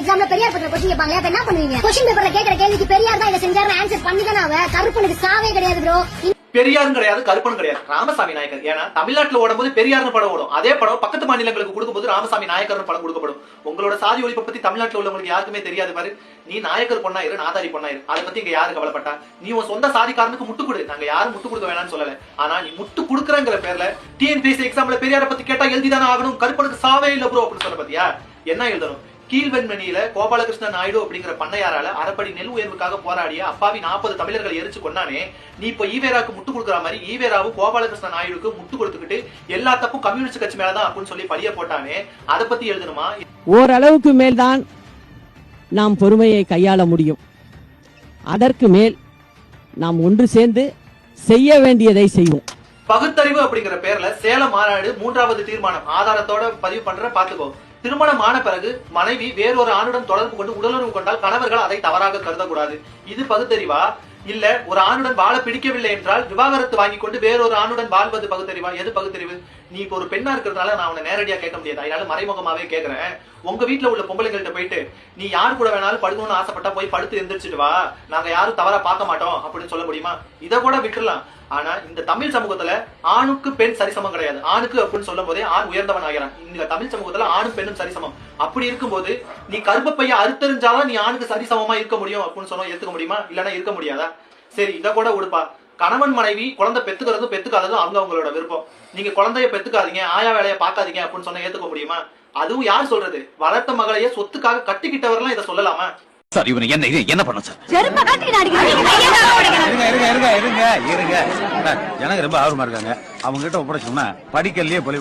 எக்ஸாம்ல பெரியார் பத்திர கொஸ்டின் கேட்பாங்க, அப்ப என்ன பண்ணுவீங்க? கொஸ்டின் பேப்பர்ல கேக்குற கேள்விக்கு பெரியார் தான் இதை செஞ்சாரு ஆன்சர் பண்ணி தானே அவ. கருப்பனுக்கு சாவே கிடையாது ப்ரோ. பெரியாரும் கிடையாது, கருப்பனும் கிடையாது, ராமசாமி நாயக்கர். ஏன்னா தமிழ்நாட்டுல ஓடும் போது பெரியார்னு படம் ஓடும், அதே படம் பக்கத்து மாநிலங்களுக்கு கொடுக்கும்போது ராமசாமி நாயக்கர்னு படம் கொடுக்கப்படும். உங்களோட சாதி ஒழிப்பை பத்தி தமிழ்நாட்டுல உள்ளவங்களுக்கு யாருக்குமே தெரியாது பாரு. நீ நாயக்கர் பொண்ணாயிரு, நாதாரி பொண்ணாயிரு, அதை பத்தி இங்க யாரு கவலைப்பட்டா? நீ உன் சொந்த சாதிக்காரனுக்கு முட்டு கொடு, நாங்க யாரும் முட்டு கொடுக்க வேணாம்னு சொல்லல. ஆனா நீ முட்டு கொடுக்குறங்கிற பேர்ல டிஎன்பிஎஸ்சி எக்ஸாம்ல பெரியார பத்தி கேட்டா எழுதிதானே ஆகணும். கருப்பனுக்கு சாவே இல்ல ப்ரோ அப்படின்னு சொல்ல பாத்தியா? என்ன எழுதணும்? கீழ்வெண்மணியில கோபாலகிருஷ்ண நாயுடு அப்படிங்கிற பண்ணையாரால அரைப்படி நெல் உயர்வுக்காக போராடிய அப்பாவி 40 தமிழர்கள் எரிச்சு கொண்டானே, நீ இப்ப ஈவேராக்கு முட்டு கொடுக்குற மாதிரி ஈவேராவும் கோபாலகிருஷ்ண நாயுடுக்கு முட்டு கொடுத்துக்கிட்டு எல்லா தப்பும் கம்யூனிஸ்ட் கட்சி மேலதான் அப்படின்னு சொல்லி பழிய போட்டானே, அதை பத்தி எழுதணுமா? ஓரளவுக்கு மேல்தான் நாம் பொறுமையை கையாள முடியும். அதற்கு மேல் நாம் ஒன்று சேர்ந்து செய்ய வேண்டியதை செய்வோம். பகுத்தறிவு அப்படிங்கிற பேர்ல சேலம் மாநாடு 3வது தீர்மானம் ஆதாரத்தோட பதிவு பண்ற பாத்துக்கோ. திருமணம் ஆன பிறகு மனைவி வேறொரு ஆணுடன் தொடர்பு கொண்டு உடலுறவு கொண்டால் கணவர்கள் அதை தவறாக கருதக்கூடாது. இது பகுத்தறிவா? இல்ல ஒரு ஆணுடன் வாழ பிடிக்கவில்லை என்றால் விவாகரத்து வாங்கி கொண்டு வேறொரு ஆணுடன் வாழ்வது பகுத்தறிவா? எது பகுத்தறிவு? நீ இப்ப ஒரு பெண்ணா இருக்கிறதுனால நான் உன்னை நேரடியா கேட்க முடியாது, அதனால மறைமுகமாவே கேக்குறேன். உங்க வீட்டுல உள்ள பொம்பளைங்கள்ட்ட போயிட்டு நீ யாரு கூட வேணாலும் படுக்கணும்னு ஆசைப்பட்டா போய் படுத்து எந்திரிச்சிட்டு வா, நாங்க யாரும் தவறா பார்க்க மாட்டோம் அப்படின்னு சொல்ல முடியுமா? இதை கூட விட்டுலாம். ஆனா இந்த தமிழ் சமூகத்துல ஆணுக்கு பெண் சரிசமம் கிடையாது. ஆணுக்கு அப்படின்னு சொல்லும் போதே ஆண் உயர்ந்தவன் ஆகிறான். இந்த தமிழ் சமூகத்துல ஆணும் பெண்ணும் சரிசமம். அப்படி இருக்கும்போது நீ கருப்ப பைய அறுத்தறிஞ்சாதான் நீ ஆணுக்கு சரிசமமா இருக்க முடியும் அப்படின்னு சொன்னா ஏத்துக்க முடியுமா? இல்லன்னா இருக்க முடியாதா? சரி, இத கூட உடுப்பா. கணவன் மனைவி குழந்தை பெத்துக்கிறதும் பெத்துக்காததும் அவங்களோட விருப்பம். நீங்க குழந்தைய பெத்துக்காதீங்க, ஆயா வேலையை பாக்காதீங்க அப்படின்னு சொன்னா ஏத்துக்க முடியுமா? அதுவும் யார் சொல்றது? வளர்த்த மகளையே சொத்துக்காக கட்டிக்கிட்டவரெல்லாம் இதை சொல்லலாமா? சார் இவனை என்ன பண்ண சார்? எனக்கு ரொம்ப ஆர்வமா இருக்காங்க. அவங்க கிட்ட ஒப்படைச்சோம்னா படிக்கலையே பழி